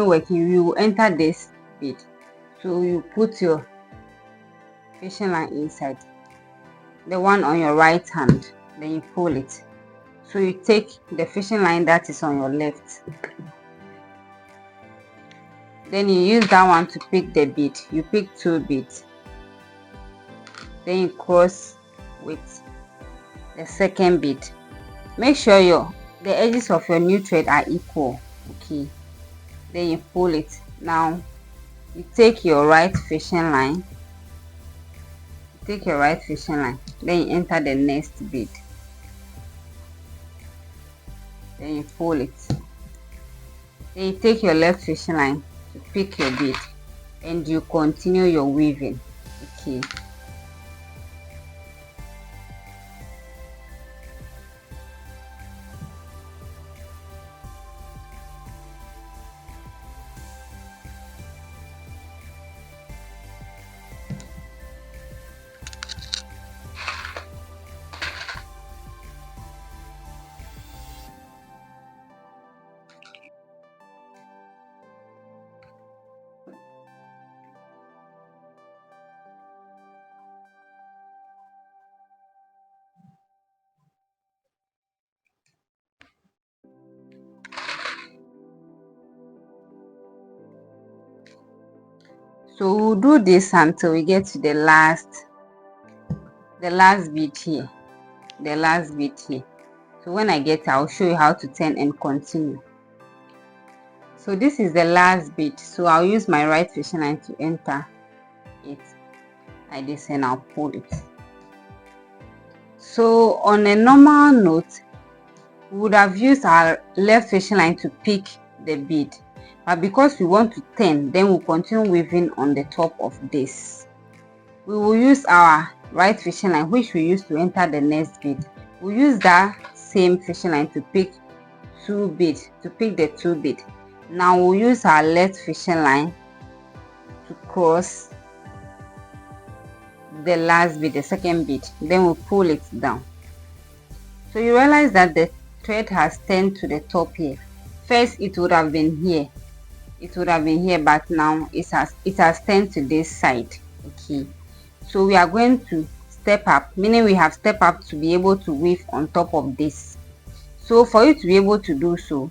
working, you will enter this bead. So you put your fishing line inside, the one on your right hand, then you pull it. So you take the fishing line that is on your left, then you use that one to pick the bead. You pick 2 beads, then you cross with the second bead. Make sure the edges of your new thread are equal. Okay, then you pull it. Now you take your right fishing line, then you enter the next bead, then you pull it. Then you take your left fishing line to pick your bead, and you continue your weaving. Okay, so we'll do this until we get to the last bead here, so when I get, I'll show you how to turn and continue. So this is the last bead, so I'll use my right fishing line to enter it like this, and I'll pull it. So on a normal note, we would have used our left fishing line to pick the bead, but because we want to turn, then we'll continue weaving on the top of this. We will use our right fishing line, which we use to enter the next bead. We'll use that same fishing line to pick the 2 bead. Now we'll use our left fishing line to cross the last bead, the second bead, then we'll pull it down. So you realize that the thread has turned to the top here. First it would have been here, but now it has turned to this side. Okay, so we are going to step up, meaning we have stepped up to be able to weave on top of this. So for you to be able to do so,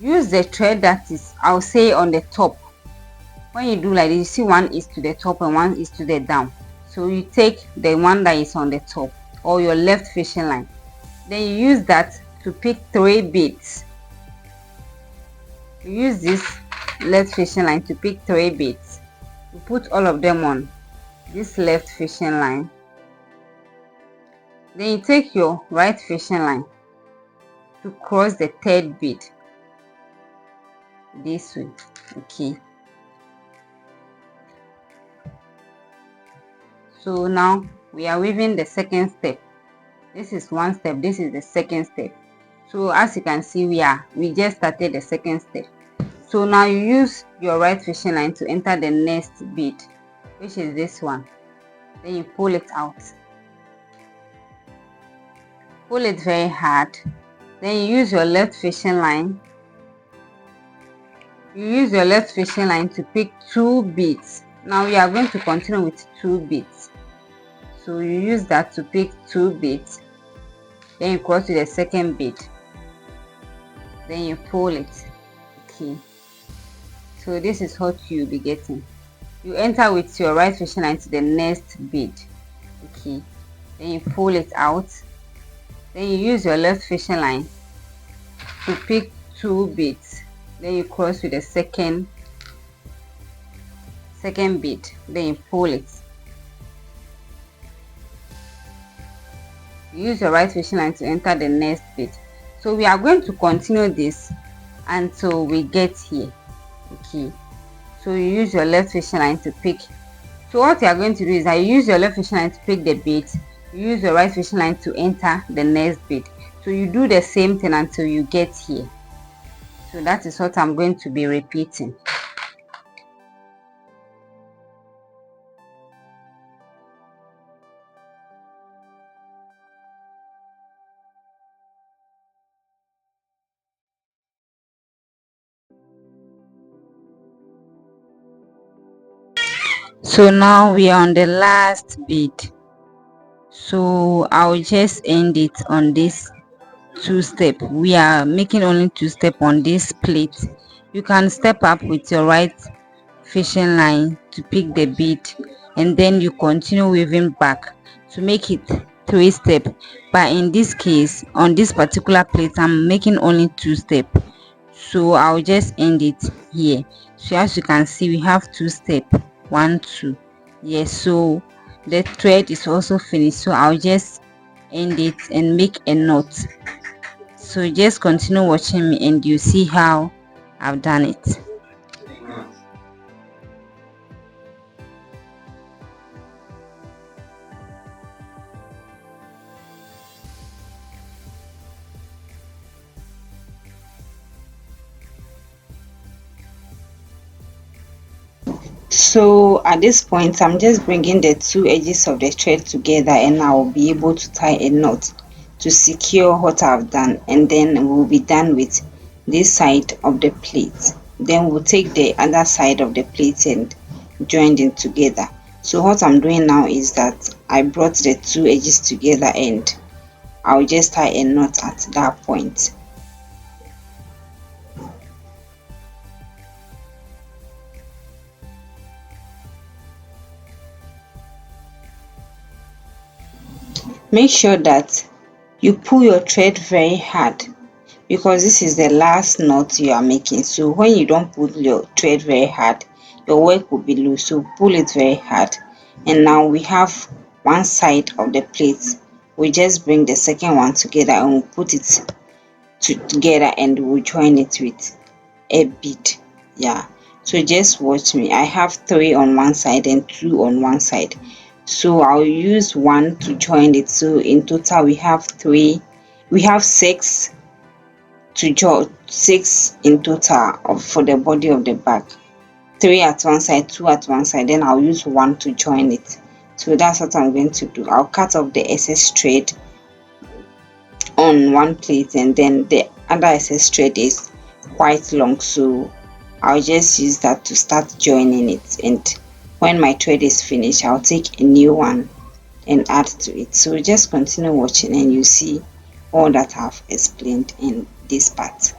use the thread that is, I'll say, on the top. When you do like this, you see one is to the top and one is to the down. So you take the one that is on the top, or your left fishing line, then you use that to pick 3 beads. You use this left fishing line to pick 3 beads. You put all of them on this left fishing line, then you take your right fishing line to cross the 3rd bead this way. Okay, so now we are weaving the second step. This is one step, this is the second step. So as you can see, we just started the second step. So now you use your right fishing line to enter the next bead, which is this one. Then you pull it out, pull it very hard. Then you use your left fishing line to pick 2 beads. Now we are going to continue with 2 beads, so you use that to pick 2 beads, then you cross to the second bead, then you pull it. Okay, so this is what you'll be getting. You enter with your right fishing line to the next bead. Okay, then you pull it out, then you use your left fishing line to pick 2 beads, then you cross with the second bead, then you pull it. You use your right fishing line to enter the next bead. So we are going to continue this until we get here. Okay, so you use your left fishing line to pick. So what you are going to do is that you use your left fishing line to pick the beads, you use your right fishing line to enter the next bead. So you do the same thing until you get here. So that is what I'm going to be repeating. So now we are on the last bead, so I'll just end it on this two step. We are making only two step on this plate. You can step up with your right fishing line to pick the bead, and then you continue weaving back to make it three step. But in this case, on this particular plate, I'm making only two step, so I'll just end it here. So as you can see, we have two step, one, two. Yes, so the thread is also finished, so I'll just end it and make a knot. So just continue watching me and you see how I've done it. So at this point, I'm just bringing the two edges of the thread together, and I'll be able to tie a knot to secure what I've done, and then we'll be done with this side of the plate. Then we'll take the other side of the plate and join them together. So what I'm doing now is that I brought the two edges together, and I'll just tie a knot at that point. Make sure that you pull your thread very hard, because this is the last knot you are making. So when you don't pull your thread very hard, your work will be loose. So pull it very hard. And now we have one side of the plate. We just bring the second one together and we'll put it together, and we'll join it with a bead. Yeah, so just watch me. I have three on one side and two on one side, so I'll use one to join it. So in total we have six to join, six in total for the body of the bag. Three at one side, two at one side, then I'll use one to join it. So that's what I'm going to do. I'll cut off the excess thread on one plate, and then the other excess thread is quite long, so I'll just use that to start joining it. And when my thread is finished, I'll take a new one and add to it. So just continue watching and you see all that I've explained in this part.